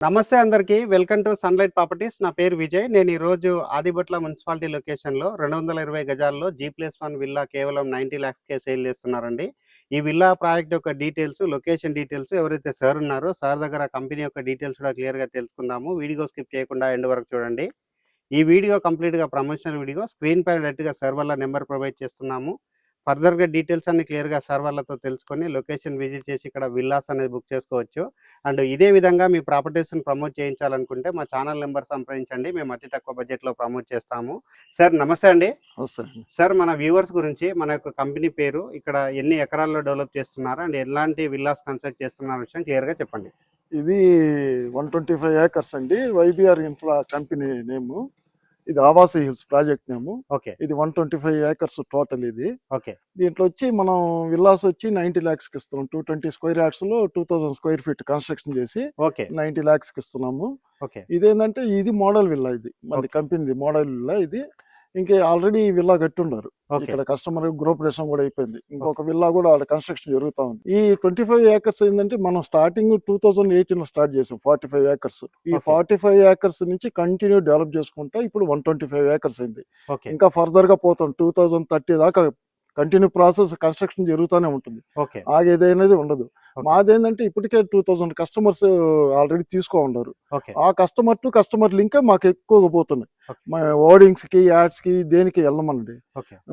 నమస్తే అందరికీ. Welcome to sunlight properties. నా పేరు విజయ్. నేను ఈరోజు ఆదిబట్ల మున్సిపాలిటీ లొకేషన్‌లో 220 గజాల్లో G+1 విల్లా కేవలం 90 లాక్స్‌కే సేల్ చేస్తున్నారండి. ఈ విల్లా ప్రాజెక్ట్ యొక్క డీటెయిల్స్, లొకేషన్ డీటెయిల్స్ ఎవరైతే సార్ ఉన్నారో సార్ దగ్గర కంపెనీ యొక్క డీటెయిల్స్ కూడా క్లియర్‌గా తెలుసుకుందాము. వీడియో స్కిప్ చేయకుండా ఎండ్ వరకు చూడండి. ఈ వీడియో కంప్లీట్‌గా ప్రమోషనల్ వీడియో. స్క్రీన్ పైన డైరెక్ట్‌గా సార్ వాళ్ళ నెంబర్ ప్రొవైడ్ చేస్తున్నాము. ఫర్దర్‌గా డీటెయిల్స్ అన్ని క్లియర్‌గా సార్ వాళ్ళతో తెలుసుకొని లొకేషన్ విజిట్ చేసి ఇక్కడ విల్లాస్ అనేది బుక్ చేసుకోవచ్చు. అండ్ ఇదే విధంగా మీ ప్రాపర్టీస్‌ని ప్రమోట్ చేయించాలనుకుంటే మా ఛానల్ నెంబర్ సంప్రదించండి. మేము అతి తక్కువ బడ్జెట్‌లో ప్రమోట్ చేస్తాము. సార్ నమస్తే అండి. సార్ మన వ్యూవర్స్ గురించి మన యొక్క కంపెనీ పేరు, ఇక్కడ ఎన్ని ఎకరాల్లో డెవలప్ చేస్తున్నారు అండ్ ఎలాంటి విల్లాస్ కన్స్ట్రక్ట్ చేస్తున్నారు విషయం క్లియర్‌గా చెప్పండి. ఇది 125 ఏకర్స్ అండి. వైబీఆర్ ఇన్ఫ్రా కంపెనీ నేము. ఇది ఆవాస హిల్స్ ప్రాజెక్ట్ నేము. ఓకే. ఇది 125 ఏకర్స్ టోటల్ ఇది. ఓకే. దీంట్లో వచ్చి మనం విల్లాస్ వచ్చి 90 lakhsకి ఇస్తున్నాం. 220 స్క్వేర్ యార్డ్స్లో 2000 స్క్వేర్ ఫీట్ కన్స్ట్రక్షన్ చేసి ఓకే. 90 lakhsకి ఇస్తున్నాము. ఓకే. ఇదేంటంటే ఇది మోడల్ విల్లా, ఇది మన కంపెనీది మోడల్ విల్లా ఇది. ఇంకా ఆల్రెడీ విల్లా కట్టుండారు. ఇక్కడ కస్టమర్ గృహప్రవేశం కూడా అయిపోయింది. ఇంకొక విల్లా కూడా వాళ్ళ కన్స్ట్రక్షన్ జరుగుతా ఉంది. ఈ 25 ఏకర్స్ ఏంటంటే మనం స్టార్టింగ్ 2018 లో స్టార్ట్ చేసాం 45 ఏకర్స్. ఈ 45 ఏకర్స్ నుంచి కంటిన్యూ డెవలప్ చేసుకుంటా ఇప్పుడు 125 ఏకర్స్ అయింది. ఇంకా ఫర్దర్ గా పోతాం 2030 దాకా కంటిన్యూ ప్రాసెస్ కన్స్ట్రక్షన్ జరుగుతూనే ఉంటుంది. ఆగేదనేది ఉండదు. మాదేంటంటే ఇప్పటికే 2000 కస్టమర్స్ ఆల్రెడీ తీసుకో ఉన్నారు. ఆ కస్టమర్ టు కస్టమర్ లింక్ మాకు ఎక్కువగా పోతున్నాయి. ఓర్డింగ్స్ కి, యాడ్స్ కి, దేనికి వెళ్ళమండి.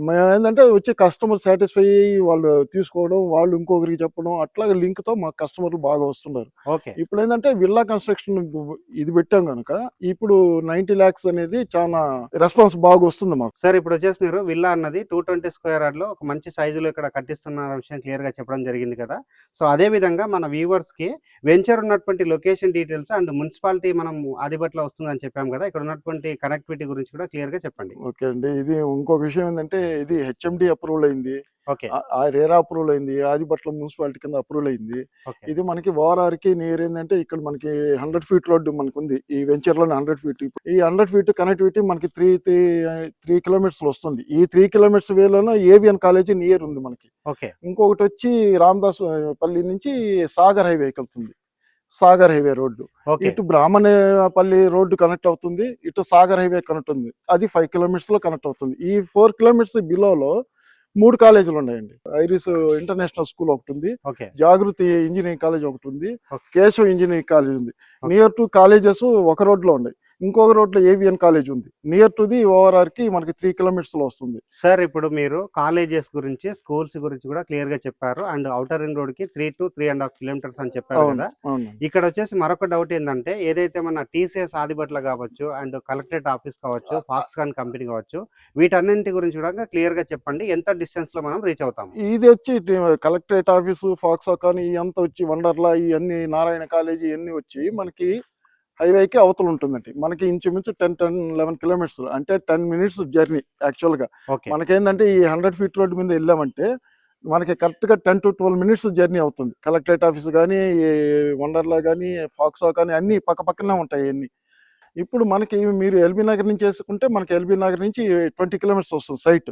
మేము ఏంటంటే వచ్చి కస్టమర్ సాటిస్ఫై అయ్యి వాళ్ళు తీసుకోవడం, వాళ్ళు ఇంకొకరికి చెప్పడం, అట్లాగే లింక్ తో మా కస్టమర్లు బాగా వస్తున్నారు. ఇప్పుడు ఏంటంటే విల్లా కన్స్ట్రక్షన్ ఇది పెట్టాం కనుక ఇప్పుడు 90 lakhs అనేది చాలా రెస్పాన్స్ బాగా వస్తుంది మాకు. సార్ ఇప్పుడు వచ్చేసి మీరు విల్లా అన్నది 220 స్క్వేర్ యార్డ్ లో ఒక మంచి సైజులో ఇక్కడ కట్టిస్తున్న విషయం క్లియర్ గా చెప్పడం జరిగింది కదా. సో అదే విధంగా మన వ్యూవర్స్ కి వెంచర్ ఉన్నటువంటి లొకేషన్ డీటెయిల్స్ అండ్ మున్సిపాలిటీ మనం ఆదిబట్ల వస్తుందని చెప్పాం కదా, ఇక్కడ ఉన్నటువంటి కనెక్టివిటీ గురించి కూడా క్లియర్ గా చెప్పండి. ఓకే అండి. ఇది ఇంకొక విషయం ఏంటంటే ఇది హెచ్ఎండి అప్రూవల్ అయింది. ఓకే. రేరా అప్రూవల్ అయింది. ఆదిబట్ల మున్సిపాలిటీ కింద అప్రూవల్ అయింది. ఇది మనకి ఓఆర్ఆర్కి నియర్ ఏంటంటే ఇక్కడ మనకి 100 feet రోడ్డు మనకు ఉంది. ఈ వెంచర్ లోనే 100 feet. ఈ 100 feet కనెక్టివిటీ మనకి 3 kilometers వస్తుంది. ఈ 3 kilometers వేలోనే ఏవిఎన్ కాలేజీ నియర్ ఉంది మనకి. ఇంకొకటి వచ్చి రామదాస్ పల్లి నుంచి సాగర్ హైవేకి వెళ్తుంది. సాగర్ హైవే రోడ్డు ఇటు బ్రాహ్మణపల్లి రోడ్డు కనెక్ట్ అవుతుంది, ఇటు సాగర్ హైవే కనెక్ట్ ఉంది. అది 5 kilometers లో కనెక్ట్ అవుతుంది. ఈ 4 kilometers బిలోలో 3 కాలేజీలు ఉన్నాయండి. ఐరిస్ ఇంటర్నేషనల్ స్కూల్ ఒకటి ఉంది, జాగృతి ఇంజనీరింగ్ కాలేజ్ ఒకటి ఉంది, కేశవ్ ఇంజనీరింగ్ కాలేజ్ ఉంది. నియర్ టు కాలేజెస్ ఒక రోడ్లో ఉన్నాయి. ఇంకొక రోడ్లో ఏవిఎన్ కాలేజ్ ఉంది. నియర్ టు ది ఓఆర్ఆర్ కి మనకి 3 kilometers లో వస్తుంది. సార్ ఇప్పుడు మీరు కాలేజెస్ గురించి, స్కూల్స్ గురించి కూడా క్లియర్ గా చెప్పారు. అండ్ ఔటర్ రింగ్ రోడ్ కి 3 to 3.5 kilometers అని చెప్పారు కదా. ఇక్కడ వచ్చేసి మరొక డౌట్ ఏంటంటే ఏదైతే మన టీసీఎస్ ఆదిబట్ల కావచ్చు అండ్ కలెక్టరేట్ ఆఫీస్ కావచ్చు, ఫాక్స్కాన్ కంపెనీ కావచ్చు, వీటన్నింటి గురించి కూడా క్లియర్ గా చెప్పండి. ఎంత డిస్టెన్స్ లో మనం రీచ్ అవుతాం? ఇది వచ్చి కలెక్టరేట్ ఆఫీసు, ఫాక్స్కాన్ ఇదంతా వచ్చి వండర్లా, ఇవన్నీ నారాయణ కాలేజీ ఇవన్నీ వచ్చి మనకి హైవేకి అవతల ఉంటుందండి. మనకి ఇంచుమించు 10-11 kilometers అంటే 10 minutes జర్నీ. యాక్చువల్గా మనకేంటంటే ఈ 100 feet రోడ్డు మీద వెళ్ళామంటే మనకి కరెక్ట్గా 10 to 12 minutes జర్నీ అవుతుంది. కలెక్టరేట్ ఆఫీస్ కానీ, వండర్లా కానీ, ఫాక్సా కానీ అన్నీ పక్క పక్కనే ఉంటాయి అన్నీ. ఇప్పుడు మనకి మీరు ఎల్బీ నగర్ నుంచి వేసుకుంటే మనకి ఎల్బీ నగర్ నుంచి 20 kilometers వస్తుంది సైట్.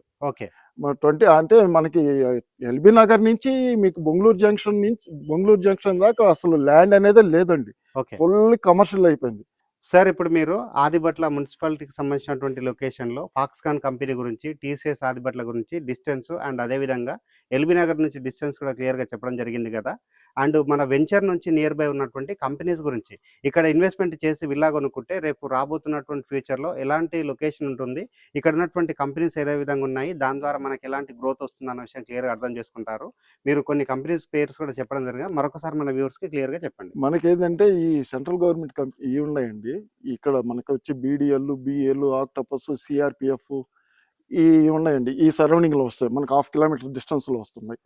20 అంటే మనకి ఎల్బీ నగర్ నుంచి మీకు బొంగళూరు జంక్షన్ దాకా అసలు ల్యాండ్ అనేది లేదండి. ఫుల్ కమర్షియల్ అయిపోయింది. సార్ ఇప్పుడు మీరు ఆదిబట్ల మున్సిపాలిటీకి సంబంధించినటువంటి లొకేషన్లో ఫాక్స్కాన్ కంపెనీ గురించి, టీసీఎస్ ఆదిబట్ల గురించి డిస్టెన్స్ అండ్ అదేవిధంగా ఎల్బీ నగర్ నుంచి డిస్టెన్స్ కూడా క్లియర్గా చెప్పడం జరిగింది కదా. అండ్ మన వెంచర్ నుంచి నియర్ బై ఉన్నటువంటి కంపెనీస్ గురించి, ఇక్కడ ఇన్వెస్ట్మెంట్ చేసి విల్లా కొనుక్కుంటే రేపు రాబోతున్నటువంటి ఫ్యూచర్లో ఎలాంటి లొకేషన్ ఉంటుంది, ఇక్కడ ఉన్నటువంటి కంపెనీస్ ఏదే విధంగా ఉన్నాయి, దాని ద్వారా మనకి ఎలాంటి గ్రోత్ వస్తుంది అన్న విషయం క్లియర్గా అర్థం చేసుకుంటారు. మీరు కొన్ని కంపెనీస్ పేర్స్ కూడా చెప్పడం జరిగింది, మరొకసారి మన వ్యూవర్స్కి క్లియర్గా చెప్పండి. మనకి ఏంటంటే ఈ సెంట్రల్ గవర్నమెంట్ కంపెనీ ఇవి ఉన్నాయండి. ఇక్కడ మనకు వచ్చి బీడీఎల్, బిఎల్, ఆక్టోపస్, సిఆర్పిఎఫ్ ఇవి ఉన్నాయండి. ఈ సరౌండింగ్ లో వస్తాయి. మనకు 1/2 kilometer డిస్టెన్స్ లో వస్తున్నాయి.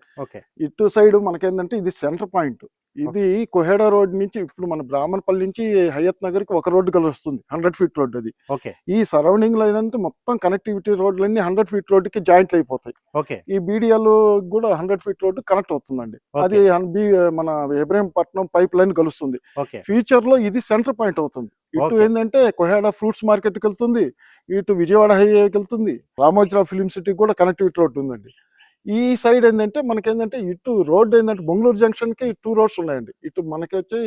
ఇటు సైడ్ మనకేంటంటే ఇది సెంటర్ పాయింట్. ఇది కొహేడా రోడ్ నుంచి ఇప్పుడు మన బ్రాహ్మణపల్లి నుంచి హయత్ నగర్ కి ఒక రోడ్డు కలుస్తుంది. 100 feet రోడ్ అది. ఈ సరౌండింగ్ లో ఏంటంటే మొత్తం కనెక్టివిటీ రోడ్లన్నీ 100 feet రోడ్ కి జాయింట్ అయిపోతాయి. ఈ బీడీఎల్ కూడా 100 feet రోడ్ కనెక్ట్ అవుతుందండి. అది మన ఇబ్రహీంపట్నం పైప్ లైన్ కలుస్తుంది. ఫ్యూచర్ లో ఇది సెంటర్ పాయింట్ అవుతుంది. ఇటు ఏంటంటే కొహేడా ఫ్రూట్స్ మార్కెట్ కి వెళ్తుంది, ఇటు విజయవాడ హైవేకి వెళ్తుంది, రామోజీరావు ఫిలిం సిటీ కూడా కనెక్టివిటీ రోడ్ ఉందండి. ఈ సైడ్ ఏంటంటే మనకేంటంటే ఇటు రోడ్ ఏంటంటే బెంగళూరు జంక్షన్కి 2 రోడ్స్ ఉన్నాయండి. ఇటు మనకి వచ్చి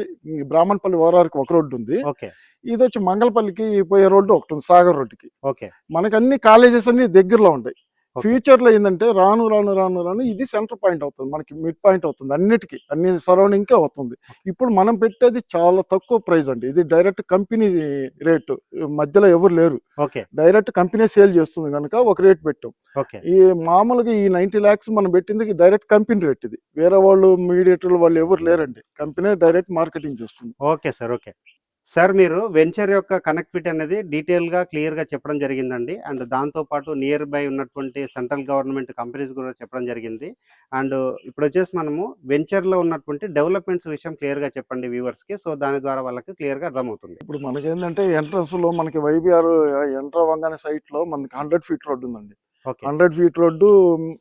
బ్రాహ్మణపల్లి ఓరారికి ఒక రోడ్డు ఉంది. ఓకే. ఇది వచ్చి మంగళపల్లికి పోయే రోడ్డు ఒకటి ఉంది, సాగర్ రోడ్డుకి. ఓకే. మనకి అన్ని కాలేజెస్ అన్ని దగ్గరలో ఉంటాయి. ఓకే. ఫ్యూచర్ లో ఏంటంటే రాను రాను రాను రాను ఇది సెంటర్ పాయింట్ అవుతుంది, మనకి మిడ్ పాయింట్ అవుతుంది, అన్నిటికీ అన్ని సరౌండింగ్ కే అవుతుంది. ఇప్పుడు మనం పెట్టేది చాలా తక్కువ ప్రైస్ అండి. ఇది డైరెక్ట్ కంపెనీ రేటు, మధ్యలో ఎవరు లేరు. ఓకే. డైరెక్ట్ కంపెనీ సేల్ చేస్తుంది కనుక ఒక రేట్ పెట్టాం. ఓకే. ఈ మామూలుగా ఈ 90 lakhs మనం పెట్టింది డైరెక్ట్ కంపెనీ రేట్. ఇది వేరే వాళ్ళు మీడియేటర్లు వాళ్ళు ఎవరు లేరండి, కంపెనీ డైరెక్ట్ మార్కెటింగ్ చేస్తుంది. Okay sir. ఓకే సార్, మీరు వెంచర్ యొక్క కనెక్టివిటీ అనేది డీటెయిల్గా క్లియర్గా చెప్పడం జరిగిందండి. అండ్ దాంతోపాటు నియర్ బై ఉన్నటువంటి సెంట్రల్ గవర్నమెంట్ కంపెనీస్ కూడా చెప్పడం జరిగింది. అండ్ ఇప్పుడు వచ్చేసి మనము వెంచర్లో ఉన్నటువంటి డెవలప్మెంట్స్ విషయం క్లియర్గా చెప్పండి వ్యూవర్స్కి, సో దాని ద్వారా వాళ్ళకి క్లియర్గా అర్థమవుతుంది. ఇప్పుడు మనకేంటంటే ఎంట్రన్స్ లో మనకి వైబీఆర్ ఎంటర్ అవ్వగానే సైట్ లో మనకి 100 feet రోడ్డు ఉందండి. ఓకే. 100 feet రోడ్డు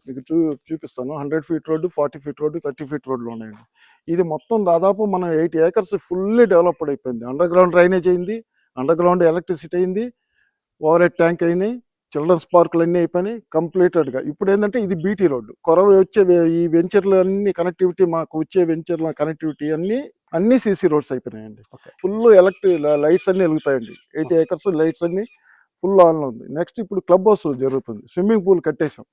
మీకు చూపిస్తాను. 100 feet road, 40 feet road, 30 feet రోడ్లు ఉన్నాయండి. ఇది మొత్తం దాదాపు మనం 8 acres ఫుల్లీ డెవలప్డ్ అయిపోయింది. అండర్ గ్రౌండ్ డ్రైనేజ్ అయింది, అండర్ గ్రౌండ్ ఎలక్ట్రిసిటీ అయింది, ఓవర్ హెడ్ ట్యాంక్ అయినాయి, చిల్డ్రన్స్ పార్కులు అన్నీ అయిపోయినాయి కంప్లీటెడ్గా. ఇప్పుడు ఏంటంటే ఇది బీటీ రోడ్డు. కొరవ వచ్చే ఈ వెంచర్లు అన్ని కనెక్టివిటీ, మాకు వచ్చే వెంచర్ల కనెక్టివిటీ అన్ని సీసీ రోడ్స్ అయిపోయినాయండి. ఫుల్ ఎలక్ట్రిక్ లైట్స్ అన్ని వెలుగుతాయండి. 80 acres లైట్స్ అన్ని ఫుల్ ఆన్లో ఉంది. నెక్స్ట్ ఇప్పుడు క్లబ్ హౌస్ జరుగుతుంది, స్విమ్మింగ్ పూల్ కట్టేసాం.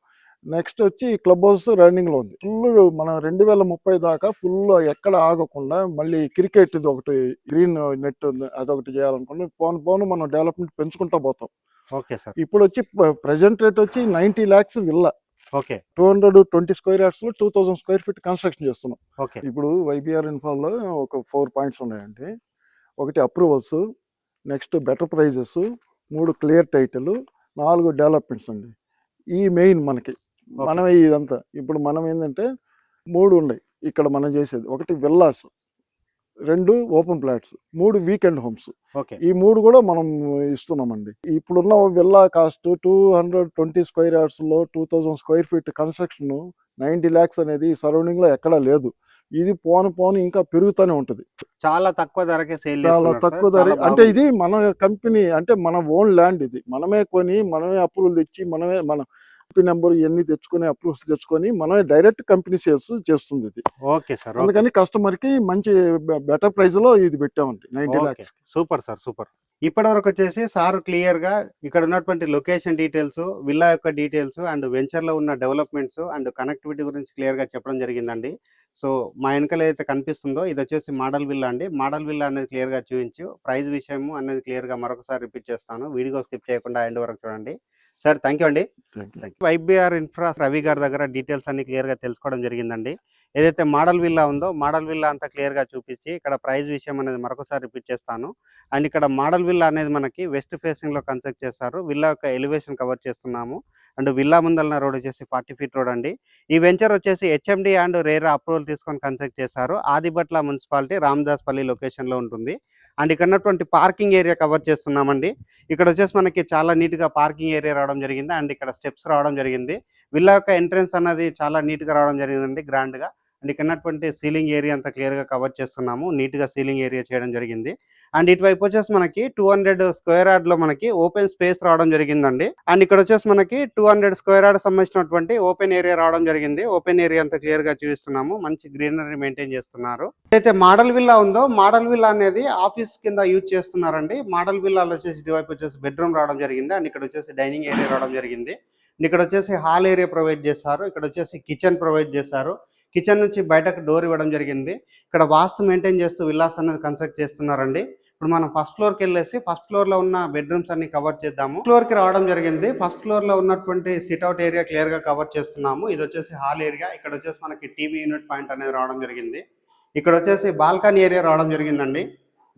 నెక్స్ట్ వచ్చి క్లబ్ హౌస్ రన్నింగ్లో ఉంది. ఫుల్ మనం 2030 దాకా ఫుల్ ఎక్కడ ఆగకుండా మళ్ళీ క్రికెట్ ఇది ఒకటి గ్రీన్ నెట్ ఉంది, అదొకటి చేయాలనుకున్నాం. పోను మనం డెవలప్మెంట్ పెంచుకుంటా పోతాం. Okay sir. ఇప్పుడు వచ్చి ప్రెసెంట్ రేట్ వచ్చి 90 lakhs villa. Okay. 220 square yards లో 2000 square feet కన్స్ట్రక్షన్ చేస్తున్నాం. ఓకే. ఇప్పుడు వైబీఆర్ ఇన్ఫాల్లో ఒక 4 points ఉన్నాయండి. ఒకటి approvals, next better prices, 3 clear title, 4 developments అండి. ఈ మెయిన్ మనకి మనమే ఇదంతా. ఇప్పుడు మనం ఏంటంటే 3 ఉన్నాయి ఇక్కడ మనం చేసేది. ఒకటి villas, 2 open plots, 3 weekend homes. Okay. ఈ 3 కూడా మనం ఇస్తున్నామండి. ఇప్పుడున్న విల్లా కాస్ట్ 220 square yards లో 2000 square feet కన్స్ట్రక్షన్ 90 lakhs అనేది సరౌండింగ్ లో ఎక్కడా లేదు. ఇది పోను ఇంకా పెరుగుతూనే ఉంటుంది. చాలా తక్కువ ధరకే సేల్ చాలా తక్కువ ధర అంటే ఇది మన కంపెనీ అంటే మన ఓన్ ల్యాండ్. ఇది మనమే కొని, మనమే అప్రూవల్ తెచ్చి, మనమే మన నెంబర్ ఇవన్నీ తెచ్చుకొని, అప్రూవల్స్ తెచ్చుకొని మనమే డైరెక్ట్ కంపెనీ సేల్స్ చేస్తుంది ఇది. Okay sir. అందుకని కస్టమర్ కి మంచి బెటర్ ప్రైస్ లో ఇది పెట్టామండి 90 lakhs. Super sir, super. ఇప్పటి వరకు వచ్చేసి సార్ క్లియర్ గా ఇక్కడ ఉన్నటువంటి లొకేషన్ డీటెయిల్స్, విల్లా యొక్క డీటెయిల్స్ అండ్ వెంచర్ లో ఉన్న డెవలప్మెంట్స్ అండ్ కనెక్టివిటీ గురించి క్లియర్ గా చెప్పడం జరిగిందండి. సో మా వెనకాల ఏదైతే కనిపిస్తుందో ఇది వచ్చేసి మోడల్ విల్లా అండి. మోడల్ విల్లా అనేది క్లియర్ గా చూపించు, ప్రైస్ విషయం అనేది క్లియర్ గా మరొకసారి రిపీట్ చేస్తాను. వీడియో స్కిప్ చేయకుండా ఎండ్ వరకు చూడండి. సార్ థ్యాంక్ యూ అండి. వైబీఆర్ ఇన్ఫ్రా రవి గారి దగ్గర డీటెయిల్స్ అన్ని క్లియర్ గా తెలుసుకోవడం జరిగిందండి. ఏదైతే మోడల్ విల్లా ఉందో మోడల్ విల్లా అంతా క్లియర్ గా చూపించి ఇక్కడ ప్రైస్ విషయం అనేది మరొకసారి రిపీట్ చేస్తాను. అండ్ ఇక్కడ మోడల్ విల్లా అనేది మనకి వెస్ట్ ఫేసింగ్ లో కన్స్ట్రక్ట్ చేస్తారు. విల్లా యొక్క ఎలివేషన్ కవర్ చేస్తున్నాము. అండ్ విల్లా ముందలన రోడ్ వచ్చేసి 40 feet రోడ్ అండి. ఈ వెంచర్ వచ్చేసి హెచ్ఎండి అండ్ రేరా అప్రూవల్ తీసుకొని కన్స్ట్రక్ట్ చేశారు. ఆదిబట్ల మున్సిపాలిటీ రామదాస్పల్లి లొకేషన్ లో ఉంటుంది. అండ్ ఇక్కడ ఉన్నటువంటి పార్కింగ్ ఏరియా కవర్ చేస్తున్నామండి. ఇక్కడ వచ్చేసి మనకి చాలా నీట్ గా పార్కింగ్ ఏరియా రావడం జరిగింది. అండ్ ఇక్కడ స్టెప్స్ రావడం జరిగింది. విల్లా యొక్క ఎంట్రన్స్ అనేది చాలా నీట్ గా రావడం జరిగిందండి, గ్రాండ్ గా. అండ్ ఇక్కడ ఉన్నటువంటి సీలింగ్ ఏరియా అంతా క్లియర్ గా కవర్ చేస్తున్నాము. నీట్ గా సీలింగ్ ఏరియా చేయడం జరిగింది. అండ్ ఇటువైపు వచ్చేసి మనకి 200 square yard లో మనకి ఓపెన్ స్పేస్ రావడం జరిగిందండి. అండ్ ఇక్కడ వచ్చేసి మనకి 200 square yard సంబంధించినటువంటి ఓపెన్ ఏరియా రావడం జరిగింది. ఓపెన్ ఏరియా అంతా క్లియర్ గా చూపిస్తున్నాము. మంచి గ్రీనరీ మెయింటైన్ చేస్తున్నారు. అయితే మోడల్ విల్లా ఉందో మోడల్ విల్లా అనేది ఆఫీస్ కింద యూజ్ చేస్తున్నారండి. మోడల్ విల్లాలో వచ్చేసి ఇటువైపు వచ్చేసి బెడ్రూమ్ రావడం జరిగింది. అండ్ ఇక్కడ వచ్చేసి డైనింగ్ ఏరియా రావడం జరిగింది. ఇక్కడ వచ్చేసి హాల్ ఏరియా ప్రొవైడ్ చేస్తారు. ఇక్కడ వచ్చేసి కిచెన్ ప్రొవైడ్ చేస్తారు. కిచెన్ నుంచి బయటకు డోర్ ఇవ్వడం జరిగింది. ఇక్కడ వాస్తు మెయింటైన్ చేస్తూ విల్లాస్ అనేది కన్స్ట్రక్ట్ చేస్తున్నారండి. ఇప్పుడు మనం ఫస్ట్ ఫ్లోర్కి వెళ్ళేసి ఫస్ట్ ఫ్లోర్ లో ఉన్న బెడ్రూమ్స్ అన్ని కవర్ చేద్దాము. ఫ్లోర్ కి రావడం జరిగింది. ఫస్ట్ ఫ్లోర్ లో ఉన్నటువంటి సిట్అవుట్ ఏరియా క్లియర్ గా కవర్ చేస్తున్నాము. ఇది వచ్చేసి హాల్ ఏరియా. ఇక్కడ వచ్చేసి మనకి టీవీ యూనిట్ పాయింట్ అనేది రావడం జరిగింది. ఇక్కడ వచ్చేసి బాల్కనీ ఏరియా రావడం జరిగిందండి.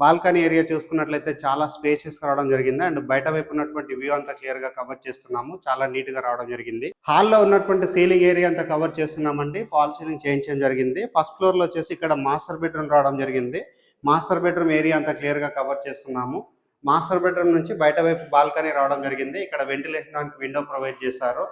బాల్కనీ ఏరియా చూసుకున్నట్లయితే చాలా స్పేషియస్ రావడం జరిగింది. అండ్ బయట వైపు ఉన్నటువంటి వ్యూ అంతా క్లియర్ గా కవర్ చేస్తున్నాము. చాలా నీట్ గా రావడం జరిగింది. హాల్లో ఉన్నటువంటి సీలింగ్ ఏరియా అంతా కవర్ చేస్తున్నామండి. ఫాల్ సీలింగ్ చేయించడం జరిగింది. ఫస్ట్ ఫ్లోర్ లో వచ్చేసి ఇక్కడ మాస్టర్ బెడ్రూమ్ రావడం జరిగింది. మాస్టర్ బెడ్రూమ్ ఏరియా అంతా క్లియర్ గా కవర్ చేస్తున్నాము. మాస్టర్ బెడ్రూమ్ నుంచి బయట వైపు బాల్కనీ రావడం జరిగింది. ఇక్కడ వెంటిలేషన్ విండో ప్రొవైడ్ చేశారు.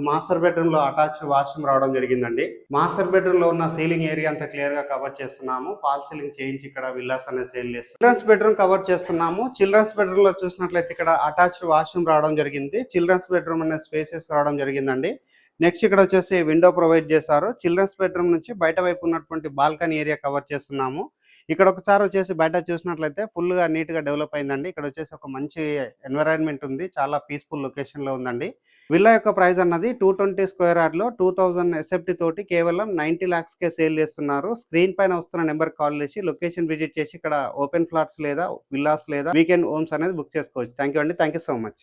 మాస్టర్ బెడ్రూమ్ లో అటాచ్డ్ వాష్రూమ్ రావడం జరిగిందండి. మాస్టర్ బెడ్రూమ్ లో ఉన్న సీలింగ్ ఏరియా అంతా క్లియర్ గా కవర్ చేస్తున్నాము. ఫాల్ సీలింగ్ చేయించి ఇక్కడ విల్లాస్ అనేది సేల్ చేస్తాం. చిల్డ్రన్స్ బెడ్రూమ్ కవర్ చేస్తున్నాము. చిల్డ్రన్స్ బెడ్రూమ్ లో చూసినట్లయితే ఇక్కడ అటాచ్డ్ వాష్రూమ్ రావడం జరిగింది. చిల్డ్రన్స్ బెడ్రూమ్ అనే స్పేసెస్ రావడం జరిగిందండి. నెక్స్ట్ ఇక్కడ వచ్చేసి విండో ప్రొవైడ్ చేశారు. చిల్డ్రన్స్ బెడ్రూమ్ నుంచి బయట వైపు ఉన్నటువంటి బాల్కనీ ఏరియా కవర్ చేస్తున్నాము. ఇక్కడ ఒకసారి వచ్చేసి బయట చూసినట్లయితే ఫుల్గా నీట్గా డెవలప్ అయిందండి. ఇక్కడ వచ్చేసి ఒక మంచి ఎన్విరాన్మెంట్ ఉంది, చాలా పీస్ఫుల్ లొకేషన్లో ఉందండి. విల్లా యొక్క ప్రైస్ అన్నది 220 స్క్వేర్ యార్డ్లో 2000 ఎస్ఎఫ్టీ తోటి కేవలం 90 lakhsకే సేల్ చేస్తున్నారు. స్క్రీన్ పైన వస్తున్న నెంబర్ కాల్ చేసి లొకేషన్ విజిట్ చేసి ఇక్కడ ఓపెన్ ఫ్లాట్స్ లేదా విల్లాస్ లేదా వీకెండ్ హోమ్స్ అనేది బుక్ చేసుకోవచ్చు. థ్యాంక్ యూ అండి, థ్యాంక్ యూ సో మచ్.